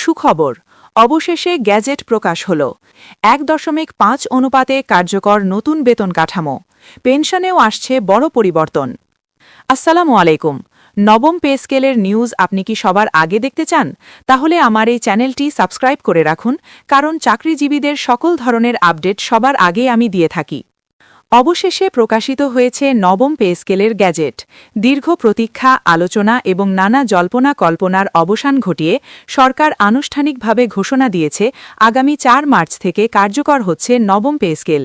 সুখবর, অবশেষে গ্যাজেট প্রকাশ হল। ১.৫ অনুপাতে কার্যকর নতুন বেতন কাঠামো। পেনশনেও আসছে বড় পরিবর্তন। আসসালামু আলাইকুম। নবম পে স্কেলের নিউজ আপনি কি সবার আগে দেখতে চান? তাহলে আমার এই চ্যানেলটি সাবস্ক্রাইব করে রাখুন, কারণ চাকরিজীবীদের সকল ধরনের আপডেট সবার আগে আমি দিয়ে থাকি। অবশেষে প্রকাশিত হয়েছে নবম পে স্কেলের গ্যাজেট। দীর্ঘ প্রতীক্ষা, আলোচনা এবং নানা জল্পনা কল্পনার অবসান ঘটিয়ে সরকার আনুষ্ঠানিকভাবে ঘোষণা দিয়েছে আগামী ৪ মার্চ থেকে কার্যকর হচ্ছে নবম পে স্কেল।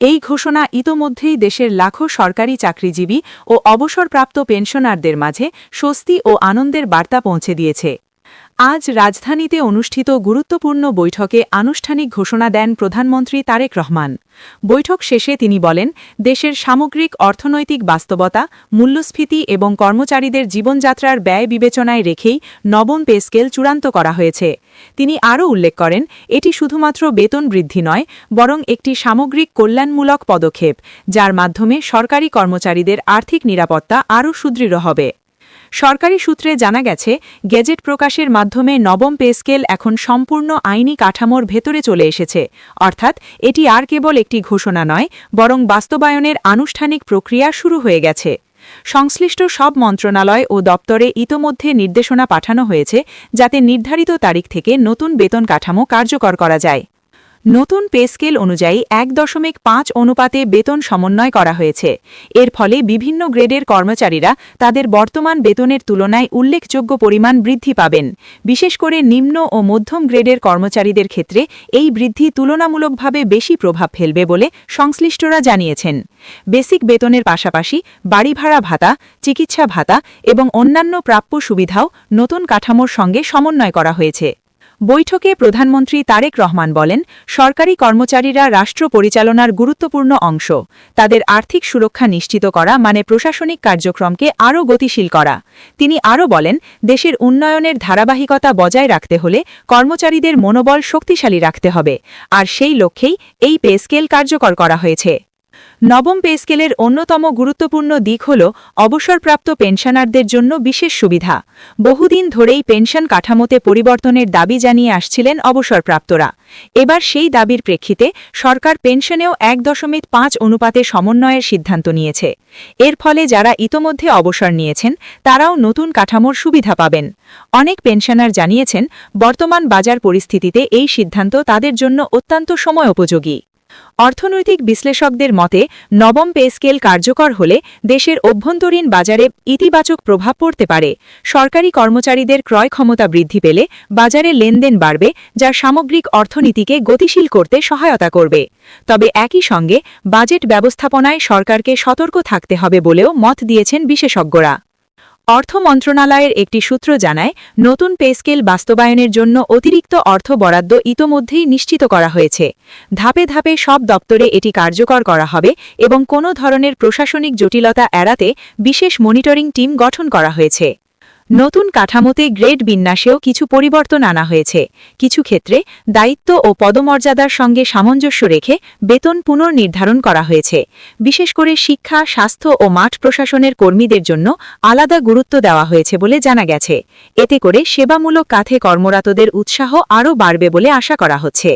এই ঘোষণা ইতোমধ্যেই দেশের লাখো সরকারি চাকরিজীবী ও অবসরপ্রাপ্ত পেনশনারদের মাঝে স্বস্তি ও আনন্দের বার্তা পৌঁছে দিয়েছে। আজ রাজধানীতে অনুষ্ঠিত গুরুত্বপূর্ণ বৈঠকে আনুষ্ঠানিক ঘোষণা দেন প্রধানমন্ত্রী তারেক রহমান। বৈঠক শেষে তিনি বলেন, দেশের সামগ্রিক অর্থনৈতিক বাস্তবতা, মূল্যস্ফীতি এবং কর্মচারীদের জীবনযাত্রার ব্যয় বিবেচনায় রেখেই নবম পে স্কেল চূড়ান্ত করা হয়েছে। তিনি আরও উল্লেখ করেন, এটি শুধুমাত্র বেতন বৃদ্ধি নয়, বরং একটি সামগ্রিক কল্যাণমূলক পদক্ষেপ, যার মাধ্যমে সরকারি কর্মচারীদের আর্থিক নিরাপত্তা আরও সুদৃঢ় হবে। সরকারি সূত্রে জানা গেছে, গেজেট প্রকাশের মাধ্যমে নবম পে স্কেল এখন সম্পূর্ণ আইনি কাঠামোর ভেতরে চলে এসেছে। অর্থাৎ এটি আর কেবল একটি ঘোষণা নয়, বরং বাস্তবায়নের আনুষ্ঠানিক প্রক্রিয়া শুরু হয়ে গেছে। সংশ্লিষ্ট সব মন্ত্রণালয় ও দপ্তরে ইতোমধ্যে নির্দেশনা পাঠানো হয়েছে, যাতে নির্ধারিত তারিখ থেকে নতুন বেতন কাঠামো কার্যকর করা যায়। নতুন পে স্কেল অনুযায়ী ১.৫ অনুপাতে বেতন সমন্বয় করা হয়েছে। এর ফলে বিভিন্ন গ্রেডের কর্মচারীরা তাদের বর্তমান বেতনের তুলনায় উল্লেখযোগ্য পরিমাণ বৃদ্ধি পাবেন। বিশেষ করে নিম্ন ও মধ্যম গ্রেডের কর্মচারীদের ক্ষেত্রে এই বৃদ্ধি তুলনামূলকভাবে বেশি প্রভাব ফেলবে বলে সংশ্লিষ্টরা জানিয়েছেন। বেসিক বেতনের পাশাপাশি বাড়ি ভাড়া ভাতা, চিকিৎসা ভাতা এবং অন্যান্য প্রাপ্য সুবিধাও নতুন কাঠামোর সঙ্গে সমন্বয় করা হয়েছে। বৈঠকে প্রধানমন্ত্রী তারেক রহমান বলেন, সরকারি কর্মচারীরা রাষ্ট্র পরিচালনার গুরুত্বপূর্ণ অংশ। তাদের আর্থিক সুরক্ষা নিশ্চিত করা মানে প্রশাসনিক কার্যক্রমকে আরও গতিশীল করা। তিনি আরও বলেন, দেশের উন্নয়নের ধারাবাহিকতা বজায় রাখতে হলে কর্মচারীদের মনোবল শক্তিশালী রাখতে হবে, আর সেই লক্ষ্যেই এই পে স্কেল কার্যকর করা হয়েছে। নবম পে স্কেলের অন্যতম গুরুত্বপূর্ণ দিক হল অবসরপ্রাপ্ত পেনশনারদের জন্য বিশেষ সুবিধা। বহুদিন ধরেই পেনশন কাঠামোতে পরিবর্তনের দাবি জানিয়ে আসছিলেন অবসরপ্রাপ্তরা। এবার সেই দাবির প্রেক্ষিতে সরকার পেনশনেও ১.৫ অনুপাতে সমন্বয়ের সিদ্ধান্ত নিয়েছে। এর ফলে যারা ইতোমধ্যে অবসর নিয়েছেন, তারাও নতুন কাঠামোর সুবিধা পাবেন। অনেক পেনশনার জানিয়েছেন, বর্তমান বাজার পরিস্থিতিতে এই সিদ্ধান্ত তাদের জন্য অত্যন্ত সময়োপযোগী। অর্থনৈতিক বিশ্লেষকদের মতে, নবম পে স্কেল কার্যকর হলে দেশের অভ্যন্তরীণ বাজারে ইতিবাচক প্রভাব পড়তে পারে। সরকারি কর্মচারীদের ক্রয় ক্ষমতা বৃদ্ধি পেলে বাজারে লেনদেন বাড়বে, যা সামগ্রিক অর্থনীতিকে গতিশীল করতে সহায়তা করবে। তবে একই সঙ্গে বাজেট ব্যবস্থাপনায় সরকারকে সতর্ক থাকতে হবে বলেও মত দিয়েছেন বিশেষজ্ঞরা। অর্থ মন্ত্রণালয়ের একটি সূত্র জানায়, নতুন পে স্কেল বাস্তবায়নের জন্য অতিরিক্ত অর্থ বরাদ্দ ইতোমধ্যেই নিশ্চিত করা হয়েছে। ধাপে ধাপে সব দপ্তরে এটি কার্যকর করা হবে এবং কোনো ধরনের প্রশাসনিক জটিলতা এড়াতে বিশেষ মনিটরিং টিম গঠন করা হয়েছে। নতুন কাঠামোতে গ্রেড বিন্যাসেও কিছু পরিবর্তন আনা হয়েছে। কিছু ক্ষেত্রে দায়িত্ব ও পদমর্যাদার সঙ্গে সামঞ্জস্য রেখে বেতন পুনর্নির্ধারণ করা হয়েছে। বিশেষ করে শিক্ষা, স্বাস্থ্য ও মাঠ প্রশাসনের কর্মীদের জন্য আলাদা গুরুত্ব দেওয়া হয়েছে বলে জানা গেছে। এতে করে সেবামূলক কাজে কর্মরতদের উৎসাহ আরও বাড়বে বলে আশা করা হচ্ছে।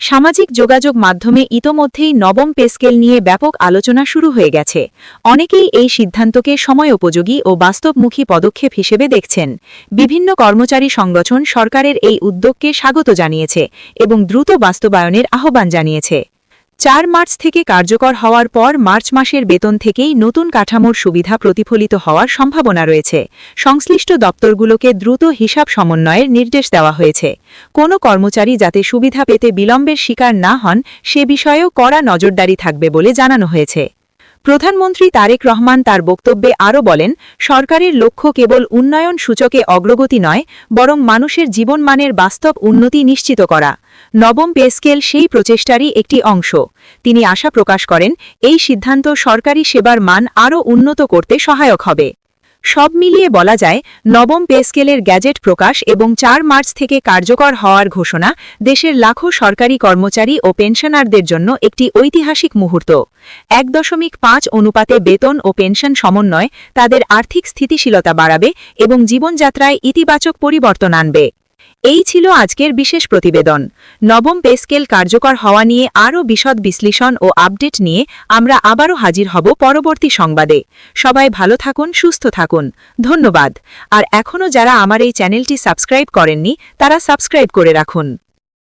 সামাজিক যোগাযোগ মাধ্যমে ইতোমধ্যেই নবম পে স্কেল নিয়ে ব্যাপক আলোচনা শুরু হয়ে গেছে। অনেকেই এই সিদ্ধান্তকে সময়োপযোগী ও বাস্তবমুখী পদক্ষেপ হিসেবে দেখছেন। বিভিন্ন কর্মচারী সংগঠন সরকারের এই উদ্যোগকে স্বাগত জানিয়েছে এবং দ্রুত বাস্তবায়নের আহ্বান জানিয়েছে। ৪ মার্চ থেকে কার্যকর হওয়ার পর মার্চ মাসের বেতন থেকেই নতুন কাঠামোর সুবিধা প্রতিফলিত হওয়ার সম্ভাবনা রয়েছে। সংশ্লিষ্ট দপ্তরগুলোকে দ্রুত হিসাব সমন্বয়ের নির্দেশ দেওয়া হয়েছে। কোনো কর্মচারী যাতে সুবিধা পেতে বিলম্বের শিকার না হন, সে বিষয়েও কড়া নজরদারি থাকবে বলে জানানো হয়েছে। প্রধানমন্ত্রী তারেক রহমান তার বক্তব্যে আরও বলেন, সরকারের লক্ষ্য কেবল উন্নয়ন সূচকে অগ্রগতি নয়, বরং মানুষের জীবনমানের বাস্তব উন্নতি নিশ্চিত করা। নবম পে স্কেল সেই প্রচেষ্টারই একটি অংশ। তিনি আশা প্রকাশ করেন, এই সিদ্ধান্ত সরকারি সেবার মান আরও উন্নত করতে সহায়ক হবে। সব মিলিয়ে বলা যায়, নবম পে স্কেলের গ্যাজেট প্রকাশ এবং ৪ মার্চ থেকে কার্যকর হওয়ার ঘোষণা দেশের লাখো সরকারি কর্মচারী ও পেনশনারদের জন্য একটি ঐতিহাসিক মুহূর্ত। ১.৫ অনুপাতে বেতন ও পেনশন সমন্বয় তাদের আর্থিক স্থিতিশীলতা বাড়াবে এবং জীবনযাত্রায় ইতিবাচক পরিবর্তন আনবে। এই ছিল আজকের বিশেষ প্রতিবেদন। নবম পে স্কেল কার্যকর হওয়া নিয়ে আরও বিশদ বিশ্লেষণ ও আপডেট নিয়ে আমরা আবারও হাজির হব পরবর্তী সংবাদে। সবাই ভালো থাকুন, সুস্থ থাকুন। ধন্যবাদ। আর এখনও যারা আমার এই চ্যানেলটি সাবস্ক্রাইব করেননি তারা সাবস্ক্রাইব করে রাখুন।